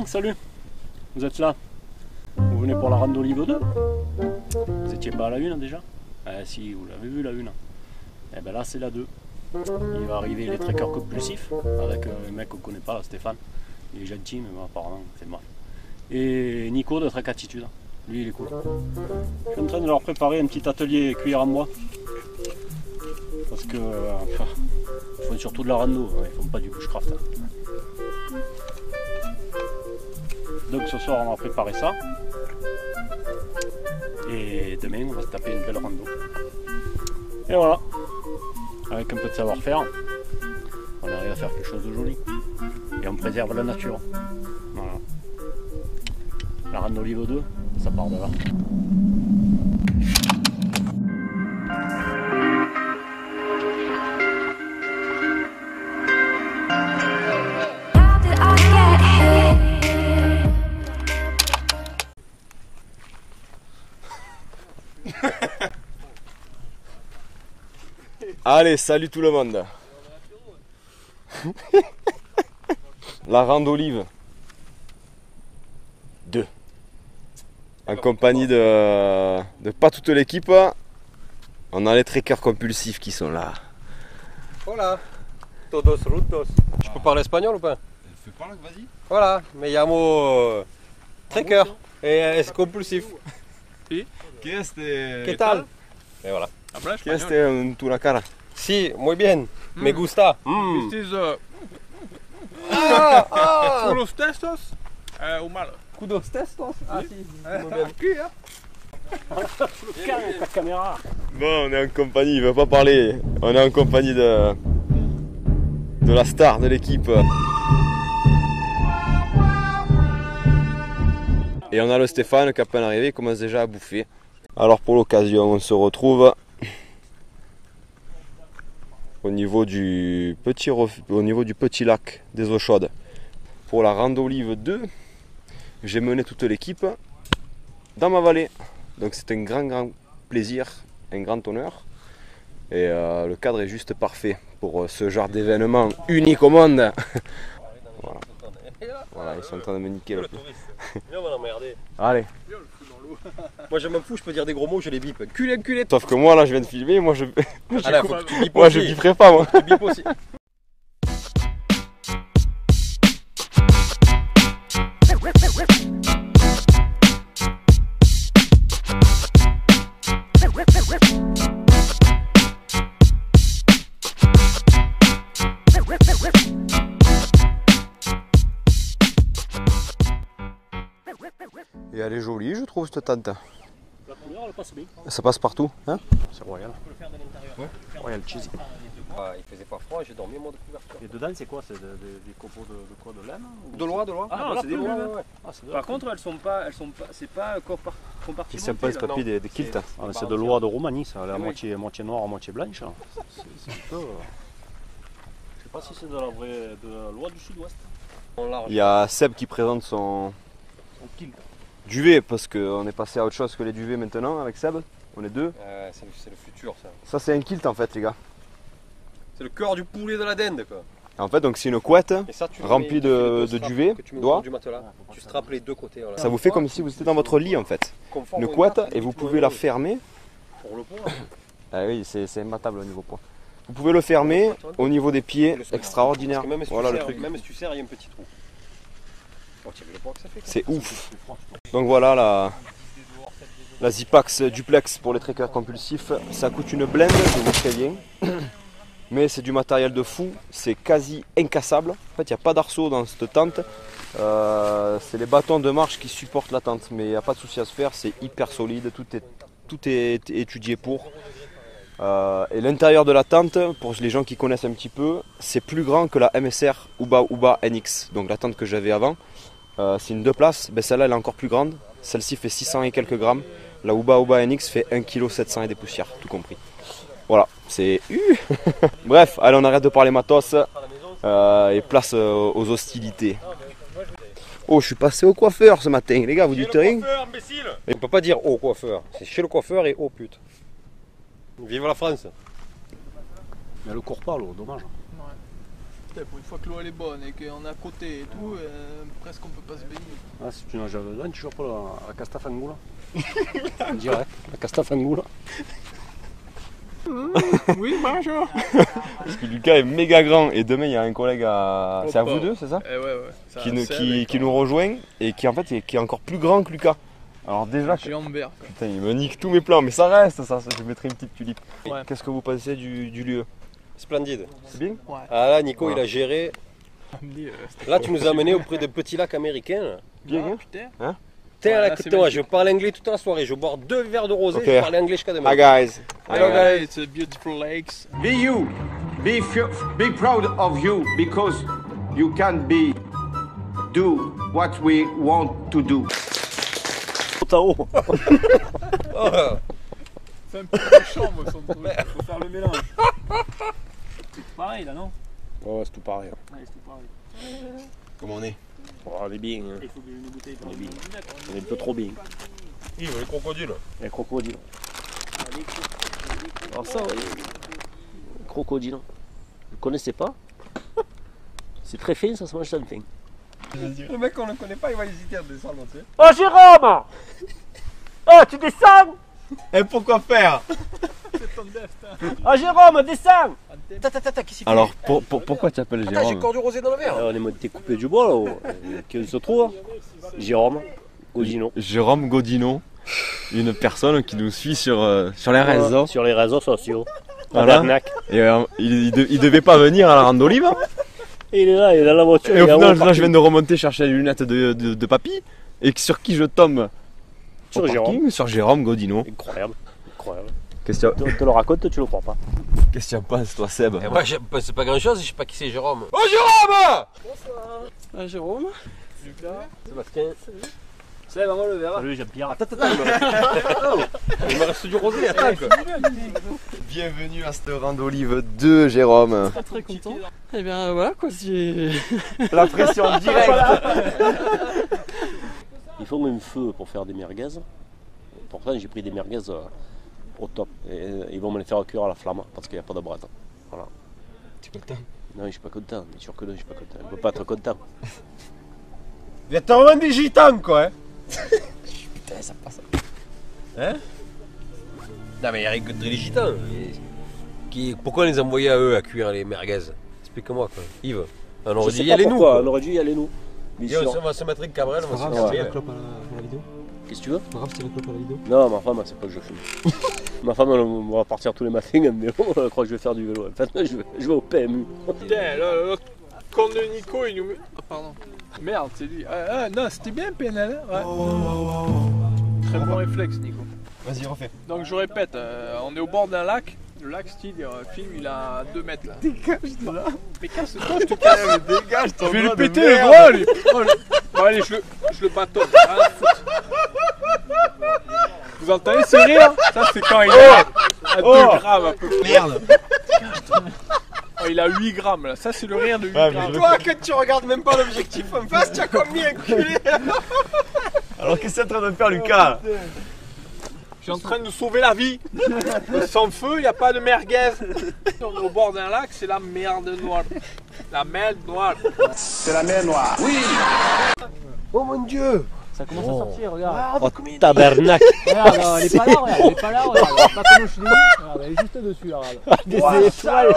Salut, vous êtes là? Vous venez pour la rando Olive 2? Vous étiez pas à la 1 déjà? Si, vous l'avez vu la 1. Et ben là c'est la 2. Il va arriver les trekkers compulsifs avec un mec qu'on connaît pas, là, Stéphane. Il est gentil mais bon, apparemment c'est mal. Et Nico de Trek Attitude. Lui il est cool. Je suis en train de leur préparer un petit atelier cuir en bois. Parce que ils font surtout de la rando, ils font pas du bushcraft. Donc ce soir on va préparer ça. Et demain on va se taper une belle rando. Et voilà. Avec un peu de savoir-faire, on arrive à faire quelque chose de joli. Et on préserve la nature. Voilà. La rando Olive 2, ça part de là. Allez, salut tout le monde. La rando Olive 2. En compagnie de pas toute l'équipe. On a les trekkers compulsifs qui sont là. Hola, todos juntos. Je peux parler espagnol ou pas? Fais parler, vas-y. Voilà, me llamo trekker et es compulsif. ¿Qué tal? Et voilà. Habla Qui español. est tu la cara? Si, muy bien, me gusta. Este es Ah, los testos humanos. Kudos testos. Ah si, muy bien. Aquí, hein. Calme ta caméra. Bon, on est en compagnie, il veut pas parler. On est en compagnie de la star de l'équipe. Et on a le Stéphane qui à peine arrivé, il commence déjà à bouffer. Alors pour l'occasion, on se retrouve au niveau du petit lac des eaux chaudes. Pour la rando Olive 2, j'ai mené toute l'équipe dans ma vallée. Donc c'est un grand plaisir, un grand honneur. Et le cadre est juste parfait pour ce genre d'événement unique au monde. Voilà. Voilà, ils sont en train de me niquer là. Viens, on va l'emmerder. Allez. Moi je m'en fous, je peux dire des gros mots, je les bip. Culé, culé. Sauf que moi là je viens de filmer, moi je Allez, faut que tu bipes moi je aussi. biperai pas moi. Tu bipes aussi. Et elle est jolie, je trouve cette tente. La couleur elle passe bien. Ça passe partout, hein? C'est royal. Ouais. Royal cheese. Il faisait pas froid, j'ai dormi moi de couverture. Et dedans c'est quoi? C'est des copeaux de quoi? De laine? Ou De loin, de loin. Ah, c'est des loin. loin. Ouais. Ah, c'est de Par contre, c'est pas compartimenté. c'est un peu là. papy des kilts. C'est de l'oie de Roumanie, ça. Elle est à moitié noire, à moitié blanche. Là. C'est un peu. Je sais pas si c'est de la l'oie du sud-ouest. Il y a Seb qui présente son duvet parce qu'on est passé à autre chose que les duvets maintenant avec Seb. On est deux. C'est le futur ça. Ça c'est un kilt en fait les gars. C'est le cœur du poulet de la dinde quoi. En fait donc c'est une couette. Et ça, tu Rempli mets- tu de fais deux straps duvet, que tu mets doigts. autour du matelas. Tu strappes les deux côtés. Voilà. Ça vous fait comme si vous étiez dans votre lit en fait. Conforme Une au couette cadre, et tu vous peux pouvez la enlever. fermer. Pour le poids. Ah oui c'est imbattable au niveau poids. Vous pouvez le fermer au niveau des pieds, extraordinaire. Parce que même si Voilà tu le serres, truc. même si tu serres, il y a un petit trou. Oh, tu as vu le poids que ça fait quoi. C'est ouf. Donc voilà la Zipax Duplex pour les trekkers compulsifs. Ça coûte une blinde, je vous préviens. Mais c'est du matériel de fou, c'est quasi incassable. En fait, il n'y a pas d'arceau dans cette tente. C'est les bâtons de marche qui supportent la tente. Mais il n'y a pas de souci à se faire, c'est hyper solide, tout est étudié pour. Et l'intérieur de la tente, pour les gens qui connaissent un petit peu, c'est plus grand que la MSR Uba NX, donc la tente que j'avais avant. C'est une 2 places, ben celle-là elle est encore plus grande. Celle-ci fait 600 et quelques grammes. La Uba NX fait 1,7 kg et des poussières, tout compris. Voilà, c'est... Bref, allez on arrête de parler matos et place aux hostilités. Oh, je suis passé au coiffeur ce matin, les gars, vous dites rien? On peut pas dire au coiffeur, c'est chez le coiffeur et au pute. Vive la France. Mais elle court pas l'eau, dommage. Putain, pour une fois que l'eau elle est bonne et qu'on est à côté et tout, presque on peut pas se baigner. Ah, si tu nages dedans, tu joues pas la Castafangula. Direct, la Castafangula. Oui, bonjour. Parce que Lucas est méga grand et demain il y a un collègue à. C'est à vous deux, c'est ça? Ouais. Qui nous rejoint et qui en fait qui est encore plus grand que Lucas. Alors déjà, Géant vert. putain, il me nique tous mes plans, mais ça reste ça, je mettrai une petite tulipe. Ouais. Qu'est-ce que vous pensez du lieu? Splendide. C'est bien? Ouais. Ah là, Nico, il a géré. Amené, Là, tu nous as amenés auprès de petits lacs américains. là. Bien, hein? putain. Tiens, Ouais, là, là, c'est écoute-moi, je magnifique. parle anglais toute la soirée. Je bois 2 verres de rosé, Ok. je parle anglais jusqu'à demain. Hi guys. Hello guys, it's a beautiful lakes. Be you. Be proud of you because you can do what we want to do. Tao. C'est un peu méchant, moi, son truc. Faut faire le mélange. C'est pareil là, non? Ouais, c'est tout pareil. Ouais, c'est tout pareil. Comment on est? Oh, on est bien. Hein. Il faut que une bouteille. On est bien. On est un peu trop bien. Il veut les crocodiles. Les crocodiles. Alors ça, oui. Les crocodiles. Vous ne connaissez pas? C'est très fin, ça se mange sans fin. Le mec, on le connaît pas, il va hésiter à descendre, tu sais. Oh Jérôme! Oh, tu descends! Et pourquoi faire? C'est ton destin. Oh Jérôme, descends! Tata, qu'est-ce qu'il fait? Alors pourquoi tu t'appelles Attends, j'ai Jérôme? encore du rosé dans le verre. On est monté couper du bois là-haut. Qui se trouve? Jérôme Godino. Jérôme Godino, une personne qui nous suit sur les réseaux. Sur les réseaux sociaux. Voilà. Tabarnak. Et il devait pas venir à la rando libre. Et il est là, il est dans la voiture. Et au il est en final, haut là, je viens parking. de remonter chercher les lunettes de papy. Et sur qui je tombe? Sur Au Jérôme. parking, sur Jérôme Godino. Incroyable. Incroyable. Qu'est-ce que On te le raconte, tu le crois pas. tu en penses, toi, Seb? Et moi, c'est pas grand chose, je sais pas qui c'est Jérôme. Oh Jérôme! Ah, Jérôme. Sébastien. C'est vraiment le verre. Salut Jean-Pierre. Il me reste du rosé, attends quoi. Bienvenue à cette rando olive de Jérôme. Très très content. Et bien voilà quoi, c'est. La pression directe. Ils font un feu pour faire des merguez. Pourtant, j'ai pris des merguez au top. Et ils vont me les faire cuire à la flamme parce qu'il n'y a pas de braise. Voilà. Tu es content? Non, je suis pas content. Bien sûr que non, je suis pas content. On peut pas être content. Vous êtes vraiment des gitans quoi, hein? Putain, ça passe. Hein? Non mais il y a rien que des gitans. Pourquoi on les envoyait à eux à cuire les merguez? Explique-moi quoi. Yves, on aurait dit y allez nous pourquoi, quoi. on aurait dû y aller nous. Bien Et sûr. on va se mettre une cabrelle, on va se grave, casser. c'est la là. Qu'est-ce que tu veux? Non, ma femme, c'est pas que je fume. Ma femme, elle va partir tous les matins en vélo. Elle croit que je vais faire du vélo. En fait, je vais au PMU. Putain, l'autre con de Nico, il nous met. Ah, pardon. Merde, c'est lui. Non, c'était bien PNL. Hein, ouais. Très bon réflexe, Nico. Vas-y, refais. Donc, je répète, on est au bord d'un lac. Le lac, style, film, il a 2 mètres là. Dégage de là. Mais casse-toi, je te casse. Dégage ton Je vais lui doigt de péter merde. le doigt, lui. Bon, allez, je le bâtonne. Rien à foutre. Vous entendez ce rire? Ça, c'est quand il est à 2 grammes à peu près. Merde. Oh, il a 8 grammes là. Ça, c'est le rire de 8 Ouais, mais grammes. je- Toi que tu regardes même pas l'objectif en face, tu as combien culé? Alors qu'est-ce que tu es en train de faire, Lucas? Je suis en train de nous sauver la vie. Sans feu, il n'y a pas de merguez. On est au bord d'un lac, c'est la merde noire. La merde noire. C'est la mer Noire. Oh mon dieu! Ça commence à sortir, regarde. Oh, tabernacle. Regarde, elle est pas là, regarde, elle est pas là, regarde. Pas comme je l'ai dit. Regarde, elle est juste dessus, là, regarde. Des étoiles.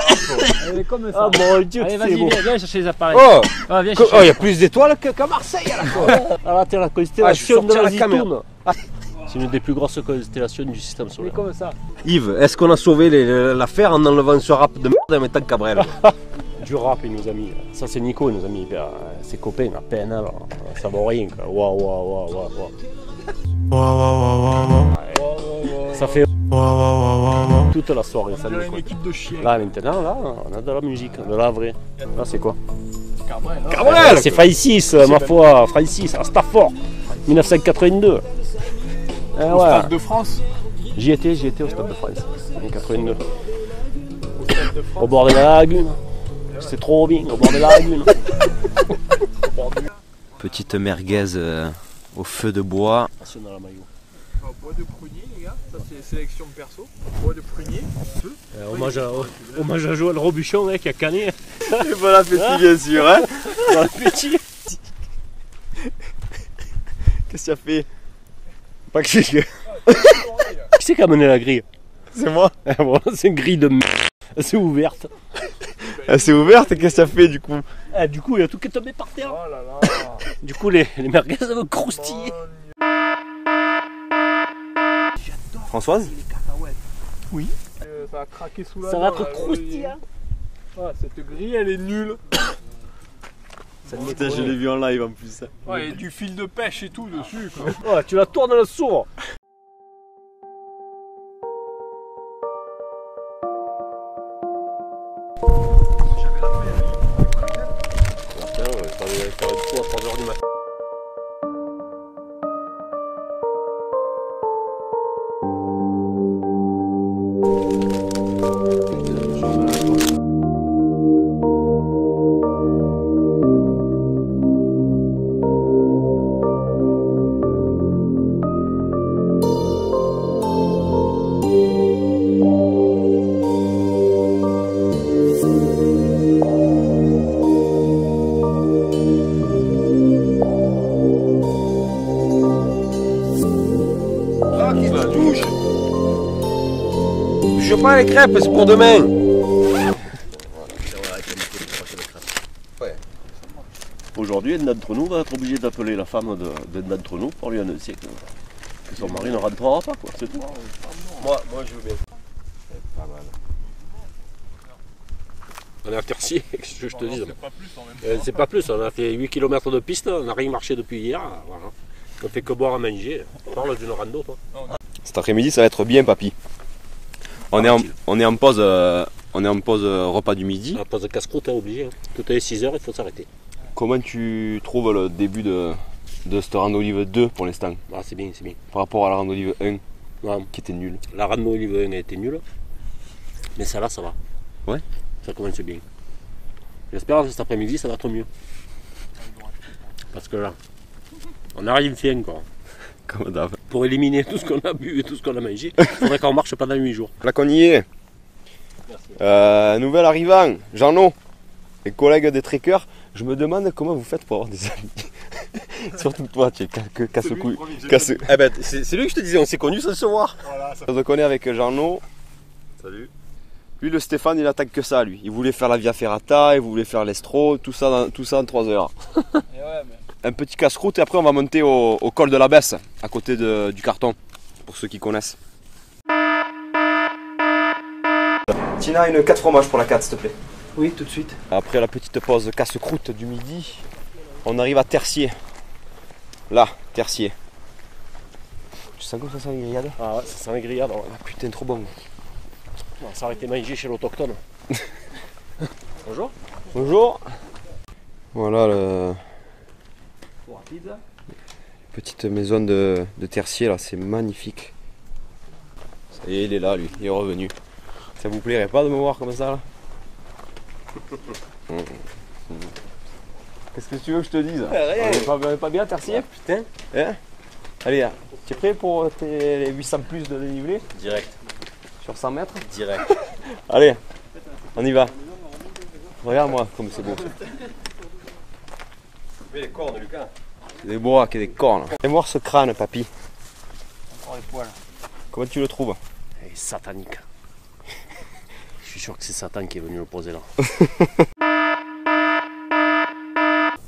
Elle est comme ça. Ah mon dieu, Allez, c'est vas-y, beau. viens chercher les appareils. Oh! Ah, viens Oh, chercher. il y a plus d'étoiles qu'à Marseille là quoi! Ah là, t'es la Ah, je constellation suis de sorti à la la caméra. Zitoune. C'est une des plus grosses constellations du système Elle est solaire. comme ça. Yves, est-ce qu'on a sauvé l'affaire en enlevant ce rap de merde et en mettant Cabrel? Du rap, il nous a mis. Ça, c'est Nico, il nous a mis. Ses copains, à peine, alors, ça vaut rien. Quoi. Waouh, waouh, waouh, waouh. Ouais. Ça fait toute la soirée, ça On nous dirait une quoi. équipe de chiens. Là, maintenant, là, on a de la musique, de la vraie. Là, c'est quoi? Cabrel, hein. Cabrel! C'est Francis, ma foi, Francis, à Stafford, 1982. Ah Au ouais. Stade de France. J'y étais au Stade de France, en 82. Au Stade de France. Au bord de la lagune. C'est trop bien, au bord de la lagune. Petite merguez au feu de bois. National maillot. Enfin, bois de prunier, les gars. Ça, c'est sélection perso. Bois de prunier. Hommage à Joël Robuchon, qui a canné. Et bon appétit bien sûr, hein. Bon appétit. Qu'est-ce que tu as fait? Pas que j'ai... Qui c'est qui a mené la grille? C'est moi. Bon, c'est une grille de merde. C'est ouverte. Elle s'est ouverte et qu'est-ce que tu as fait du coup? Ah, du coup, il y a tout qui est tombé par terre. Oh là là. Du coup, les merguez, ça va croustiller. Françoise? Ça a craqué sous la Ça va dent, être là. croustillant. Ah, cette grille, elle est nulle. Putain, je l'ai vu en live en plus. Ouais, et du fil de pêche et tout dessus, quoi. Ouais, tu la tournes à la sourd. Faire une fois à 3h du matin. Je pas les crêpes, c'est pour demain. Aujourd'hui, un d'entre nous va être obligé d'appeler la femme d'un d'entre nous pour lui annoncer que son mari ne rentrera pas, quoi, c'est tout. Moi je veux bien. C'est pas mal. On est à Tercier, qu'est-ce que je te dis. C'est pas plus en même temps. C'est pas plus, on a fait 8 km de piste, on n'a rien marché depuis hier. Voilà. On fait que boire à manger. On parle d'une rando, toi. Cet après-midi ça va être bien papy. On est en pause repas du midi. On a pas de casse-croûte, hein, obligé. Hein. Tout à 6h, il faut s'arrêter. Comment tu trouves le début de cette rando olive 2 pour l'instant? Ah, c'est bien, c'est bien. Par rapport à la rando olive 1 Ouais. qui était nulle. La rando olive 1 a été nulle. Mais ça là, ça va. Ouais. Ça commence bien. J'espère que cet après-midi, ça va être mieux. Parce que là, on n'a rien fait encore. Comme d'hab. Pour éliminer tout ce qu'on a bu et tout ce qu'on a mangé, il faudrait qu'on marche pendant 8 jours. Là qu'on y est. Nouvel arrivant, Jean-No, et collègue des trekkers. Je me demande comment vous faites pour avoir des amis. Surtout toi, tu es casse-couille. Eh ben, c'est lui que je te disais, on s'est connus sans se voir. On se connaît avec Jean-No. Salut. Lui, le Stéphane, il attaque que ça, lui. Il voulait faire la Via Ferrata, il voulait faire l'Estro, tout ça en 3 heures. Un petit casse-croûte et après on va monter au col de la Besse, à côté du carton, pour ceux qui connaissent. Tina, une 4 fromages pour la 4 s'il te plaît. Oui, tout de suite. Après la petite pause casse-croûte du midi, on arrive à Tercier. Là, Tercier. Tu sens comme ça sent les grillades? Ah ouais, ça sent les grillades. Ah putain, trop bon. On va s'arrêter manger chez l'autochtone. Bonjour. Bonjour. Voilà le... petite maison de Tercier là, c'est magnifique. Ça y est, il est là lui, il est revenu. Ça vous plairait pas de me voir comme ça là? Qu'est-ce que tu veux que je te dise? On est pas bien Tercier? Putain. Hein? Allez, tu es prêt pour les 800 plus de dénivelé? Direct. Sur 100 mètres? Direct. Allez, on y va. Regarde-moi comme c'est beau. Mais les cornes, Lucas. Des bois et des cornes. Et voir ce crâne, papy. Encore les poils. Comment tu le trouves? Il est satanique. Je suis sûr que c'est Satan qui est venu le poser là.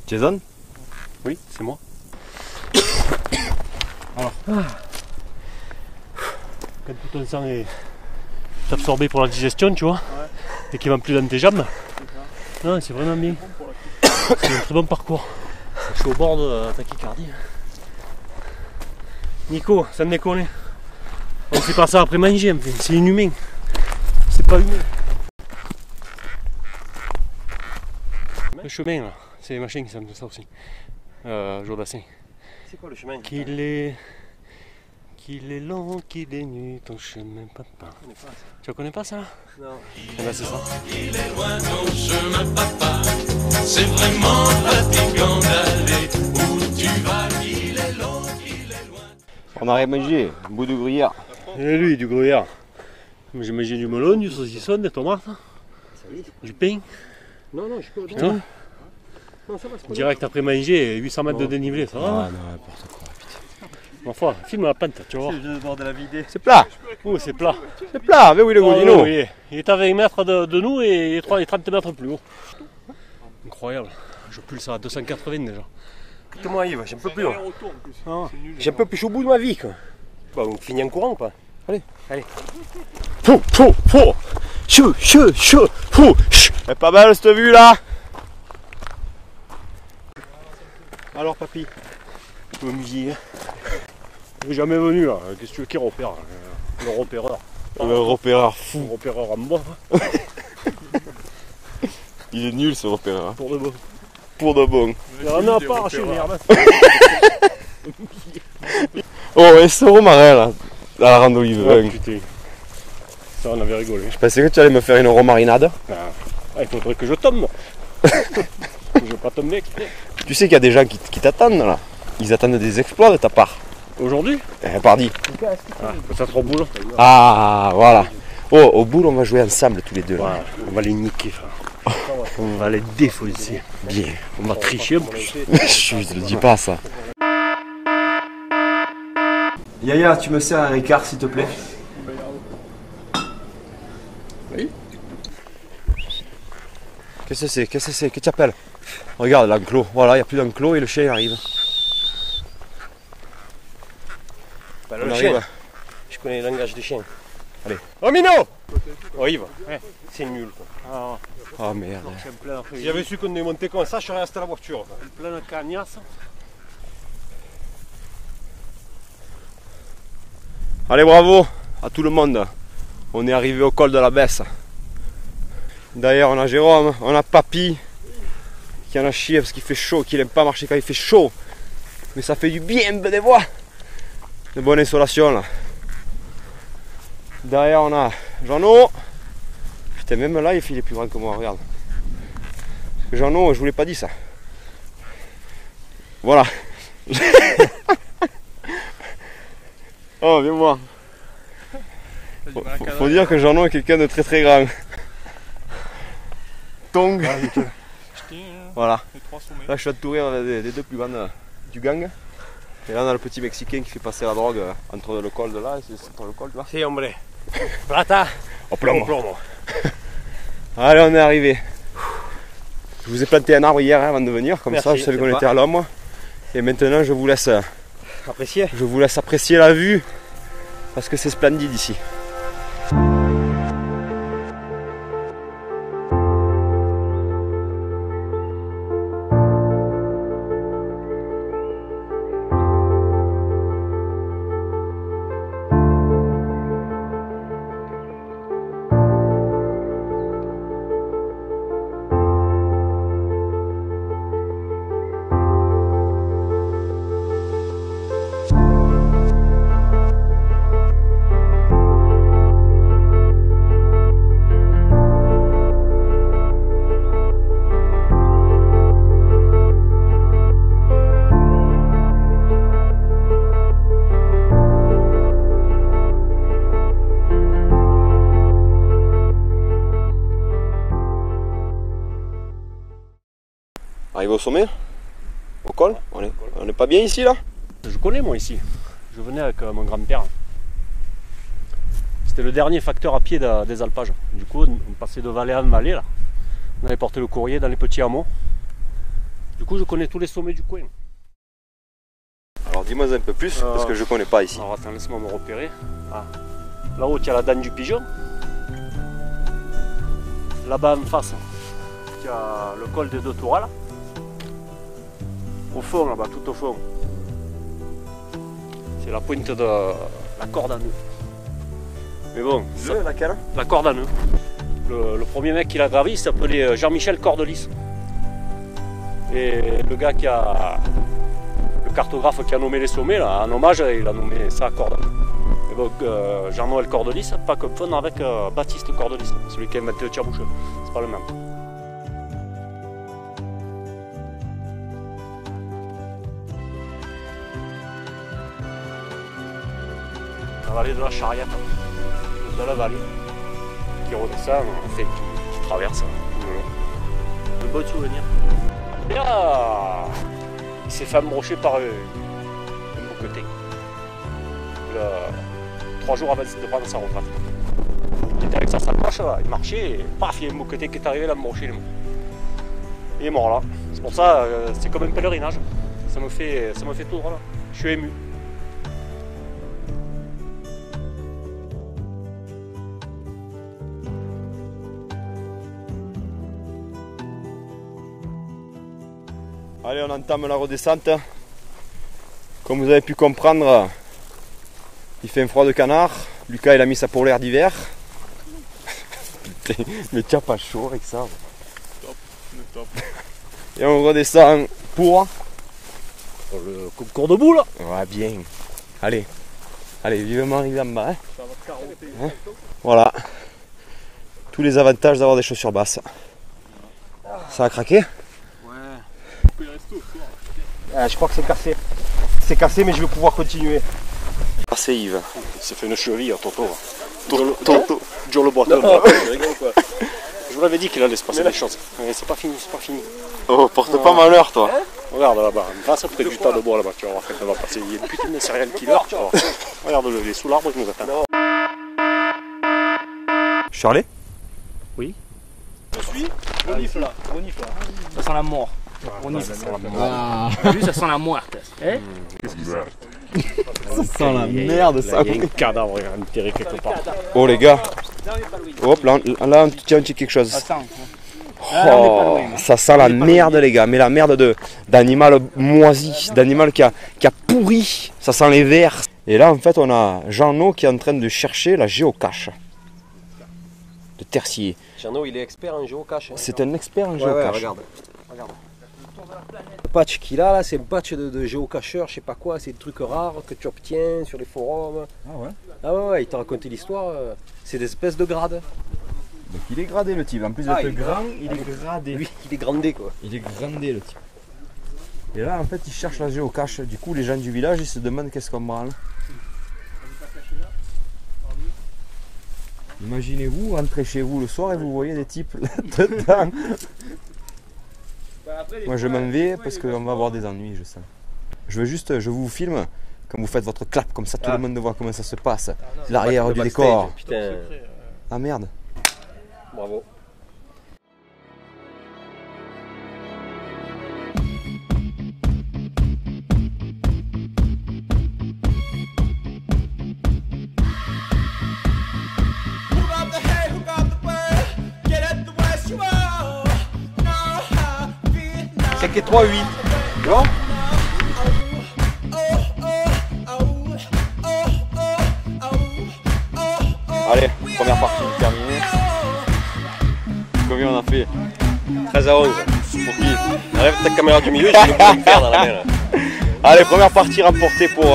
Jason? Oui, c'est moi. Alors, quand tout ton sang est absorbé pour la digestion, tu vois, et qu'il ne va plus dans tes jambes, non, c'est vraiment bien. C'est un très bon parcours. Je suis au bord de la tachycardie. Nico, ça me déconne. On fait pas ça après manger, enfin, c'est inhumain. C'est pas humain. Le chemin là, c'est les machines qui savent ça aussi. Jodassin. C'est quoi le chemin? Qu'il est long, qu'il est nu, ton chemin papa. Tu connais pas ça? Non. Eh ben, c'est ça. Il est loin ton chemin papa, c'est vraiment fatigant d'aller où tu vas, il est long, il est loin. On a rien mangé, un bout de gruyère. Et lui, du gruyère. J'ai mangé du melon, du saucisson, des tomates, du pain. Non, non, je peux. Putain. Non, ça va, c'est pas Direct après manger, 800 mètres de dénivelé, ça va? non, n'importe quoi. Ma foi, filme la pente, tu vois. C'est plat. Oh, c'est plat. C'est plat, mais oui, le Ah, Godino. oui, il est à 20 mètres de nous et 30 mètres plus haut. Incroyable. Je pulse à 280 déjà. Écoute-moi, Yves, j'en peux plus. Aller-retour, en plus. Ah. J'en peux plus, je suis au bout de ma vie, quoi. Bah, on finit en courant, quoi. Allez. Allez. Fou, fou, fou. Chou, chou, chou, fou. Elle est pas belle cette vue là. Alors, papy, Je me musille. Je suis jamais venu là. Qu'est-ce que tu veux qu'il repère? Le repéreur. le repéreur fou. Le repéreur en bois. Il est nul ce repéreur. Pour de bon. Pour de bon. Il y en a pas arraché merde. Oh, et ce romarin là, à la rando Yves. Oh, putain. Ça, on avait rigolé. Je pensais que tu allais me faire une romarinade. Ah, il faudrait que je tombe, moi. Je vais pas tomber exprès. Tu sais qu'il y a des gens qui t'attendent là. Ils attendent des exploits de ta part. Aujourd'hui? Pardi. Ah, peut-être au boulot. Ah, voilà. Oh, au bout, on va jouer ensemble tous les deux. Voilà, on va les niquer, frère. On va les défoncer. Bien. On va tricher en plus. Je te le dis pas ça. Yaya, tu me sers un Ricard s'il te plaît? Oui. Qu'est-ce que c'est? Qu'est-ce que c'est? Qu'est-ce que tu appelles? Regarde l'enclos. Voilà, il n'y a plus d'enclos et le chien arrive. Bah, On le arrive. chien. Je connais le langage des chiens. Allez. Oh, Mino! Oh, Yves. C'est nul, quoi. Alors, Oh merde. je suis en plein Si j'avais su qu'on est monté comme ça, je serais resté à la voiture. Quoi. plein de cagnasse. Allez, bravo à tout le monde. On est arrivé au col de la Besse. D'ailleurs, on a Jérôme, on a Papy qui en a chié parce qu'il fait chaud, qu'il n'aime pas marcher quand il fait chaud. Mais ça fait du bien, des voix. De bonne insolation là. Derrière, on a Jeannot. Putain, même là, il est plus grand que moi, regarde. Parce que Jeannot, je vous l'ai pas dit ça. Voilà. Oh, viens voir. Faut dire que Jeannot est quelqu'un de très très grand. Tong. Voilà. Là, je suis entouré des deux plus grands du gang. Et là, on a le petit Mexicain qui fait passer la drogue entre le col de là et c'est entre le col, tu vois. Si, hombre. Plata. Hop là, allez, on est arrivé. Je vous ai planté un arbre hier avant de venir, comme Merci, ça je savais qu'on sympa. était à l'homme. Et maintenant je vous laisse Apprécié. apprécier la vue parce que c'est splendide ici. Arrivé au sommet, au col, on est pas bien ici là? Je connais moi ici. Je venais avec mon grand-père. C'était le dernier facteur à pied des alpages. Du coup, on passait de vallée en vallée là. On allait porter le courrier dans les petits hameaux. Du coup, je connais tous les sommets du coin. Alors dis-moi un peu plus parce que je connais pas ici. Alors attends, laisse-moi me repérer. Ah. Là-haut, il y a la Danne du Pigeon. Là-bas en face, il y a le col des Deux Tourelles. Au fond, là-bas, tout au fond, c'est la pointe de la corde à nœud. Mais bon, Laquelle? la corde à nœud. Le premier mec qui l'a gravé, il s'appelait Jean-Michel Cordelis. Et le gars qui a... le cartographe qui a nommé les sommets, là, en hommage, il a nommé ça corde à nœud. Et donc Jean-Noël Cordelis, pas confondre avec Baptiste Cordelis, celui qui a inventé le tire-boucheux. C'est pas le même. La vallée de la Charriette, de la vallée, qui redescend, on fait une petite traverse. bon souvenir. Et là, il s'est fait embrocher par un bouquetin. 3 jours avant de prendre sa retraite. Il était avec sa sacoche, il marchait et paf, il y a un bouquetin qui est arrivé, il a embroché. Il est mort là. C'est pour ça, c'est comme un pèlerinage. Ça me fait tout drôle. Je suis ému. Allez, on entame la redescente. Comme vous avez pu comprendre, il fait un froid de canard. Lucas, il a mis sa polaire d'hiver. Putain, mais tu n'as pas chaud avec ça. Top. Et on redescend pour Le concours de boules. Ouais, bien. Allez, vivement arriver en bas. Hein. Voilà. Tous les avantages d'avoir des chaussures basses. Ça a craqué? Je crois que c'est cassé. C'est cassé, mais je vais pouvoir continuer. C'est Yves. Il s'est fait une cheville à Toto. Joe le Breton. Je vous l'avais dit qu'il allait se passer des choses. Mais c'est pas fini. Oh, porte pas malheur, toi. Regarde là-bas, face près du tas de bois là-bas, tu vas voir quand elle va passer. Il y a une putain de serial killer, tu vas voir. Regarde-le, il est sous l'arbre qui nous attend. Charlie? Oui. Renifle là. Ça sent la mort. Renifle. Ça sent la mort. Lui, ça sent la muerte. Hein? Ça sent la merde, ça. Il y a un cadavre enterré quelque part. Oh, les gars. Hop, là, on tient quelque chose. Oh, ça sent la merde, les gars. Mais la merde d'animal moisi, d'animal qui a pourri. Ça sent les vers. Et là, en fait, on a Jean-No qui est en train de chercher la géocache de Tercier. Jean-No, il est expert en géocache. C'est un expert en géocache. Regarde. Le patch qu'il a là, c'est un patch de géocacheur, je sais pas quoi, c'est des trucs rares que tu obtiens sur les forums. Ah ouais, il t'a raconté l'histoire, c'est des espèces de grades. Donc il est gradé le type, en plus d'être grand, il est gradé. Lui, il est grandé quoi. Il est grandé le type. Et là en fait il cherche la géocache, du coup les gens du village ils se demandent qu'est-ce qu'on branle. Imaginez-vous rentrer chez vous le soir et vous voyez des types là-dedans. Moi je m'en vais parce qu'on va avoir des ennuis, je sens. Je vous filme quand vous faites votre clap, comme ça tout le monde voit comment ça se passe. L'arrière du décor. Putain. Ah merde. Bravo. C'est que 3-8. Non? Allez, première partie terminée. Combien on a fait? 13 à 11. Pour qui? Enlève ta caméra du milieu, j'ai une faire dans la main là. Allez, première partie remportée pour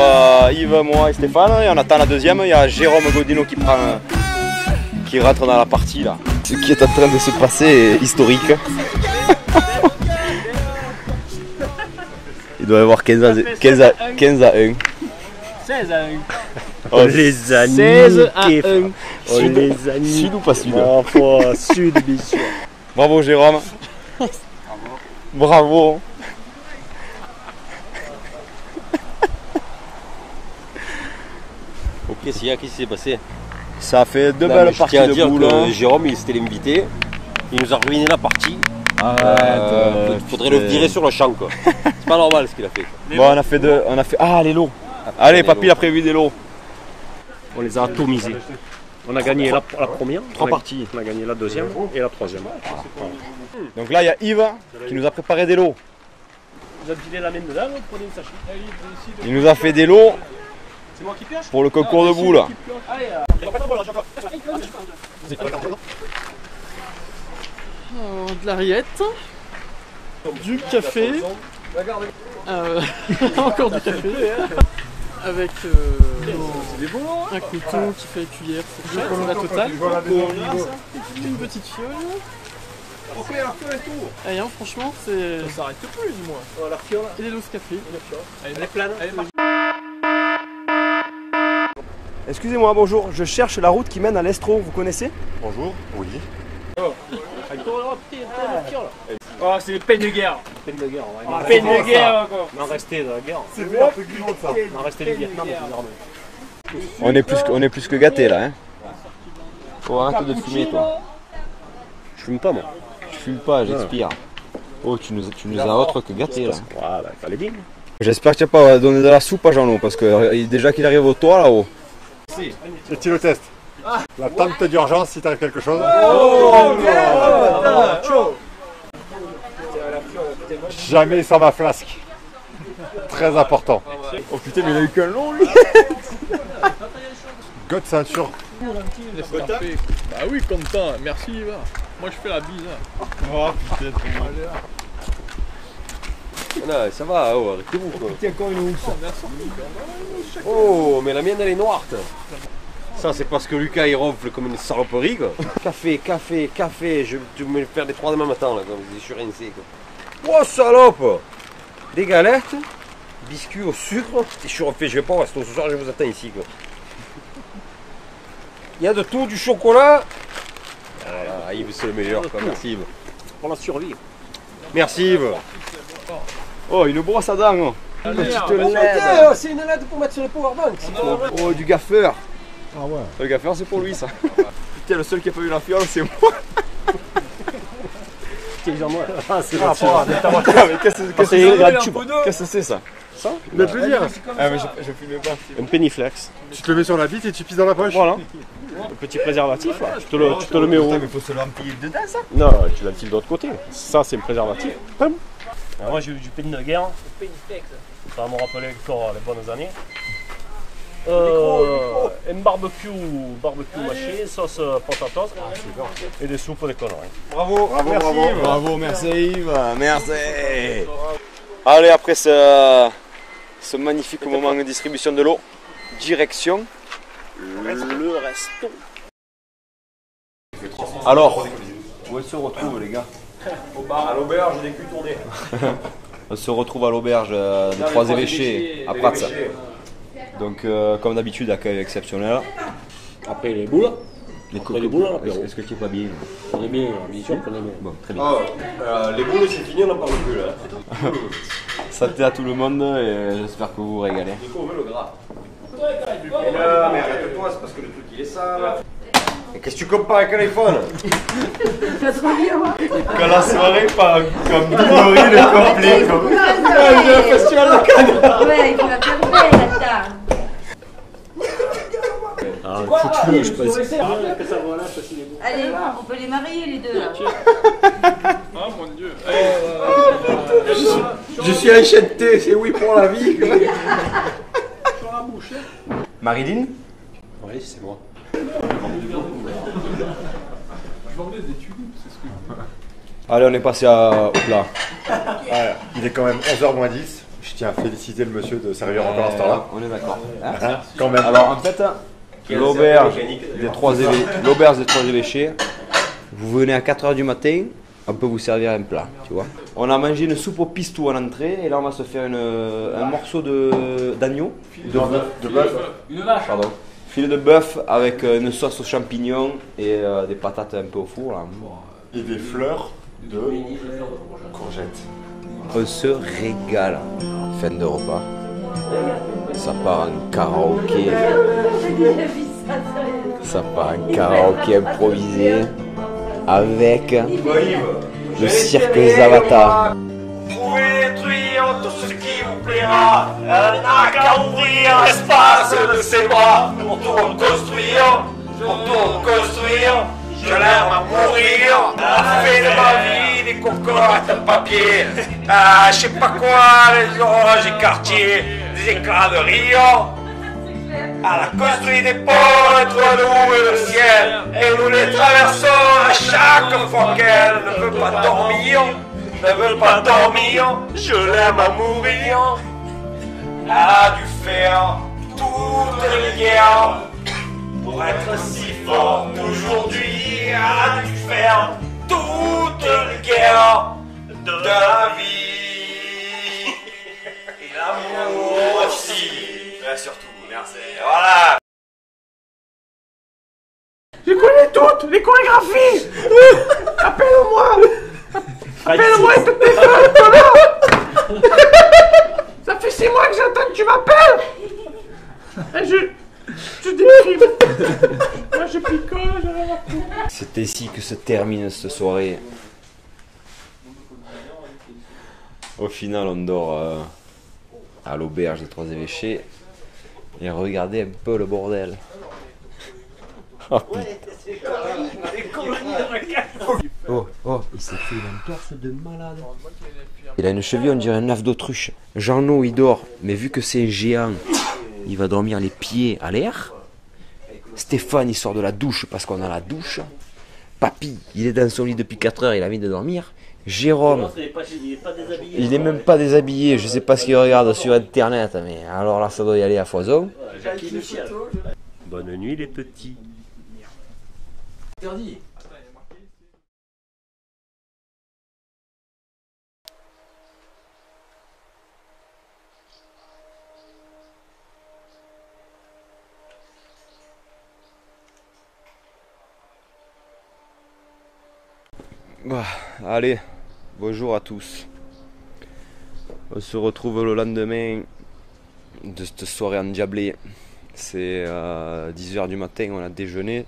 Yves, moi et Stéphane. Et on attend la deuxième. Il y a Jérôme Godino qui rentre dans la partie là. Ce qui est en train de se passer est historique. Il doit y avoir 15 à 1. 16 à 1. On les a 16 à 1. On les a niqués. Sud ou pas sud? Sud, bien sûr. Bravo Jérôme. Bravo. Ok, qu'est-ce qui s'est passé? Ça a fait deux belles parties de boule. Jérôme, c'était l'invité. Il nous a ruiné la partie. Faudrait le virer sur le champ quoi. C'est pas normal ce qu'il a fait. Bon, on a fait deux. Ah, les lots. Allez, papy, il a prévu des lots. On les a atomisés. On a gagné la première. Trois parties. On a gagné la deuxième et la troisième. Donc là, il y a Yves qui nous a préparé des lots. Vous avez filé la main dedans, vous prenez une sachet. Il nous a fait des lots C'est moi qui pioche. pour le concours de boules. De la rillette, du café, encore du café, avec un couteau qui fait cuillère, fourchette, la totale, une petite fiole. Et hein, franchement, c'est... Ça s'arrête plus du moins. Et les doses café. Elle est pleine. Excusez-moi, bonjour, je cherche la route qui mène à l'Estro, vous connaissez? Bonjour. Oui. Oh, c'est les peines de guerre. Peine de guerre, ouais. Oh, peine de guerre, quoi. On en restait dans la guerre. C'est bien un truc du monde ça. On en restait les Vietnam et les armées. On est plus que gâtés là. Hein. Faut arrêter de fumer toi. Je fume pas moi. Je fume pas, j'expire. Oh, tu nous as autre que gâtés là. Ouais, bah fallait bien. J'espère que tu vas pas donner de la soupe à Jean-Loup parce que déjà qu'il arrive au toit là-haut. C'est le test. La tente d'urgence si t'arrive quelque chose. Jamais sans ma flasque. Très important. Oh putain, mais il a eu qu'un long lui. God ceinture. Bah oui, content. Merci, Yvan. Moi, je fais la bise. Oh putain, Non, ça va, oh, arrêtez-vous quoi. encore une housse. Oh, mais la mienne elle est noire. Ça c'est parce que Lucas il ronfle comme une saloperie quoi. Café, café, café, tu me faire des 3 demain matin là, comme je suis rincé quoi. Oh salope! Des galettes, biscuits au sucre, et je suis refait, je vais pas au resto ce soir, je vous attends ici quoi. Il y a de tout, du chocolat. Ah, Yves c'est le meilleur quoi, merci Yves. Pour la survie. Merci Yves. Oh, une brosse à dents. C'est une LED pour mettre sur les powerbanks. Oh, du gaffeur. Ah ouais. Le gaffeur c'est pour lui ça. Putain, le seul qui a pas eu la fiole c'est moi. Ah, c'est Ah, mais qu'est-ce que c'est ça? Ça le plaisir. Ah mais je fume pas. un péniflex. Tu te le mets sur la bite et tu pisses dans la poche. Voilà. Le petit préservatif là. Tu te le mets au. Mais faut se l'empiler dedans ça. Non, tu l'empiles de l'autre côté. Ça c'est un préservatif. Pam. Alors, moi j'ai eu du peine de guerre. Ça va me rappeler encore les bonnes années. Un barbecue mâché, sauce patatas et des soupes des conneries. Bravo, merci Yves. Bravo, merci Yves. Merci. Allez, après ce magnifique moment de distribution de l'eau, direction le resto. Alors, où elle se retrouve les gars? À l'auberge des culs tournés. On se retrouve à l'auberge des Trois Évêchés à Prats. Donc comme d'habitude, accueil exceptionnel. Après les boules. Les boules, est-ce que tu es pas bien? On est bien, bien sûr qu'on est bien. Bon, très bien. Les boules c'est fini, on n'en parle plus là. Santé à tout le monde et j'espère que vous vous régalez. Du coup on veut le gras. Mais arrête-toi, c'est parce que le truc il est sale. Et qu'est-ce que tu compares avec un iPhone? Que la soirée part comme Bigori le complet comme le festival de Cannes. Ouais, il faut la faire belle là-dedans. Ah, foutu, je pense. Allez, on peut les marier les deux là. Oh mon dieu. Je suis enchanté, c'est oui pour la vie. Sur la bouche. Marilyn? Oui, c'est moi. Je vendais des tulipes, c'est ce que je. Allez, on est passé au plat. Ouais, il est quand même 11h moins 10. Je tiens à féliciter le monsieur de servir encore à ce temps-là. On est d'accord. Hein, quand même. Alors en fait, l'auberge des Trois Évêchés, vous venez à 4h du matin, on peut vous servir un plat, tu vois. On a mangé une soupe au pistou en entrée et là on va se faire un morceau d'agneau. De bœuf. Une vache. Pardon. Filet de bœuf avec une sauce aux champignons et des patates un peu au four. Là. Et des fleurs de courgettes. On se régale. Fin de repas. Ça part en karaoké. Ça part en karaoké improvisé avec le cirque Zavata. Vous pouvez détruire tout ce qui vous plaira. Elle n'a qu'à ouvrir l'espace de ses bras pour tout reconstruire, Je l'aime à mourir. Elle a fait de ma vie des cocottes de papier. Je sais pas quoi, les horloges et quartiers, des éclats de rire. Elle a construit des ponts entre nous et le ciel, et nous les traversons à chaque fois qu'elle ne veut pas dormir. Je l'aime à mourir. Elle a dû faire toutes les guerres pour être si forte aujourd'hui. Elle a dû faire toutes les guerres de la vie. Et l'amour aussi. Et surtout, merci. Voilà. Je connais toutes les chorégraphies. Appelle-moi. Appelle-moi et te téléphone, connard. Ça fait 6 mois que j'attends que tu m'appelles. Je déprime. Moi je picole. C'est ainsi que se termine cette soirée. Au final, on dort à l'auberge des Trois Évêchés. Et regardez un peu le bordel. Oh, il s'est fait une entorse de malade. Il a une cheville, on dirait un œuf d'autruche. Jeannot, il dort, mais vu que c'est un géant, il va dormir les pieds à l'air. Stéphane, il sort de la douche parce qu'on a la douche. Papy, il est dans son lit depuis 4 heures, il a envie de dormir. Jérôme, il n'est même pas déshabillé, je sais pas ce qu'il regarde sur internet, mais alors là ça doit y aller à foison. Bonne nuit les petits. Bah, allez, bonjour à tous. On se retrouve le lendemain de cette soirée endiablée. C'est 10h du matin, on a déjeuné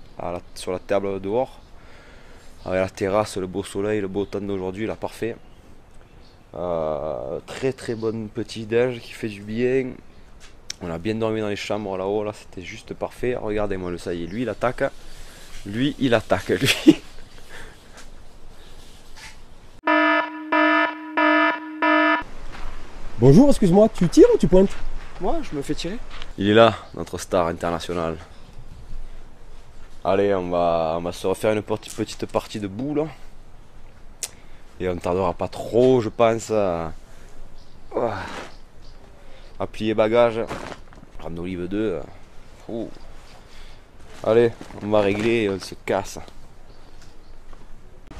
sur la table dehors. Avec la terrasse, le beau soleil, le beau temps d'aujourd'hui, là parfait. Très très bonne petit déj qui fait du bien. On a bien dormi dans les chambres là-haut, là c'était juste parfait. Regardez-moi le ça y est, lui il attaque. Lui il attaque, lui. Bonjour, excuse-moi, tu tires ou tu pointes? Moi, je me fais tirer. Il est là, notre star international. Allez, on va se refaire une petite partie de boule. Et on ne tardera pas trop, je pense, à plier bagages. Prendre Olive 2. Allez, on va régler et on se casse.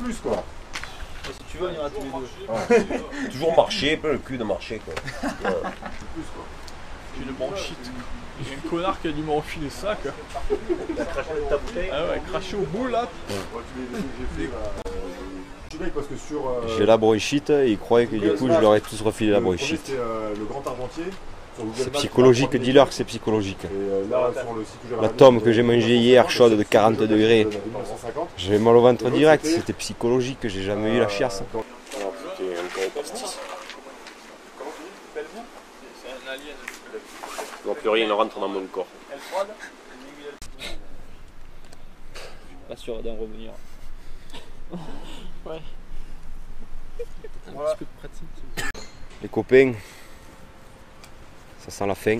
Plus quoi. Si tu veux, on ira tous les deux. Ouais. Toujours marcher, plein le cul de marcher quoi. J'ai une bronchite. J'ai un connard qui a dû me refiler ça quoi. Il a craché ta bouteille. Ah ouais, craché au bout là. Parce que sur, j'ai la bronchite et ils croyaient que du coup je leur ai tous refilé la bronchite. C'est le Grand Argentier. C'est psychologique, dis-leur que c'est psychologique. La tome que j'ai mangée hier, chaude de 40 degrés. J'avais mal au ventre direct, c'était psychologique, j'ai jamais eu la chiasse. Oh putain, encore au pastis. C'est un alien. Non, plus rien ne rentre dans mon corps. Elle froide. Pas sûr d'en revenir. Ouais. Un petit peu de pratique. Les copains, ça sent la fin.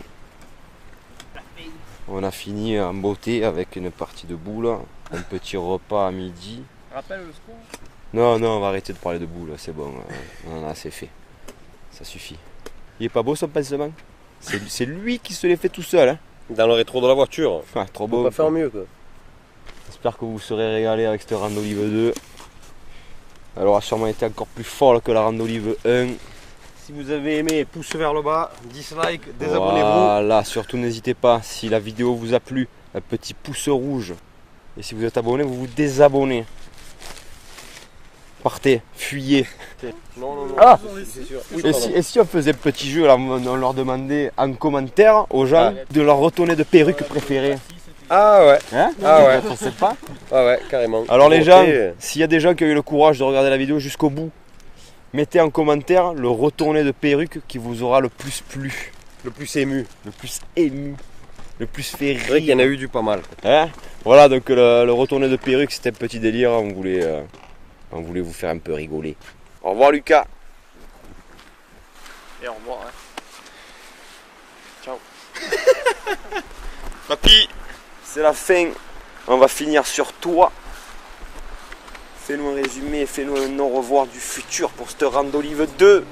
On a fini en beauté avec une partie de boule, un petit repas à midi. Rappelle le score. Non, on va arrêter de parler de boule, c'est bon, on en a assez fait. Ça suffit. Il est pas beau son pansement? C'est lui qui se l'est fait tout seul. Hein. Dans le rétro de la voiture. Ah, trop On beau. peut pas faire mieux quoi. J'espère que vous serez régalés avec cette rande Olive 2. Elle aura sûrement été encore plus folle que la rande Olive 1. Si vous avez aimé, pouce vers le bas, dislike, désabonnez-vous. Voilà, surtout n'hésitez pas, si la vidéo vous a plu, un petit pouce rouge. Et si vous êtes abonné, vous vous désabonnez. Partez, fuyez. Non. Ah c'est sûr. Oui, et si on faisait un petit jeu, là, on leur demandait en commentaire aux gens de leur retourner de perruque préférée. Ah ouais. Hein? Ah ouais. Je sais pas. Ah ouais, carrément. Alors les gens, s'il y a des gens qui ont eu le courage de regarder la vidéo jusqu'au bout, mettez en commentaire le retourné de perruque qui vous aura le plus plu. Le plus ému. Le plus ému. Le plus fait rire. C'est vrai qu'il y en a eu du pas mal. Hein? Voilà, donc le retourné de perruque, c'était un petit délire. On voulait vous faire un peu rigoler. Au revoir Lucas. Et au revoir. Hein. Ciao. Papy, c'est la fin. On va finir sur toi. Fais-nous un résumé, fais-nous un au revoir du futur pour cette rande Olive 2.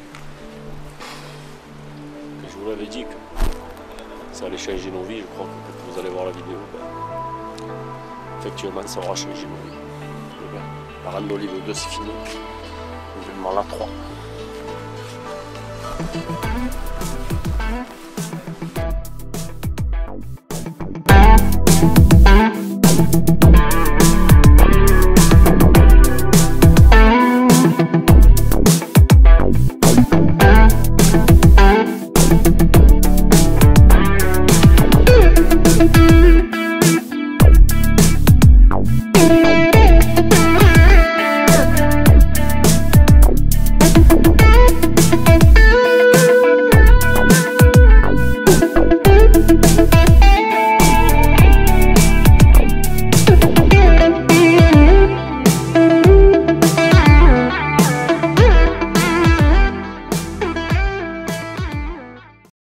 Je vous l'avais dit que ça allait changer nos vies, je crois que vous allez voir la vidéo. Effectivement, ça aura changé nos vies. La rande Olive 2 c'est fini. On demande la 3.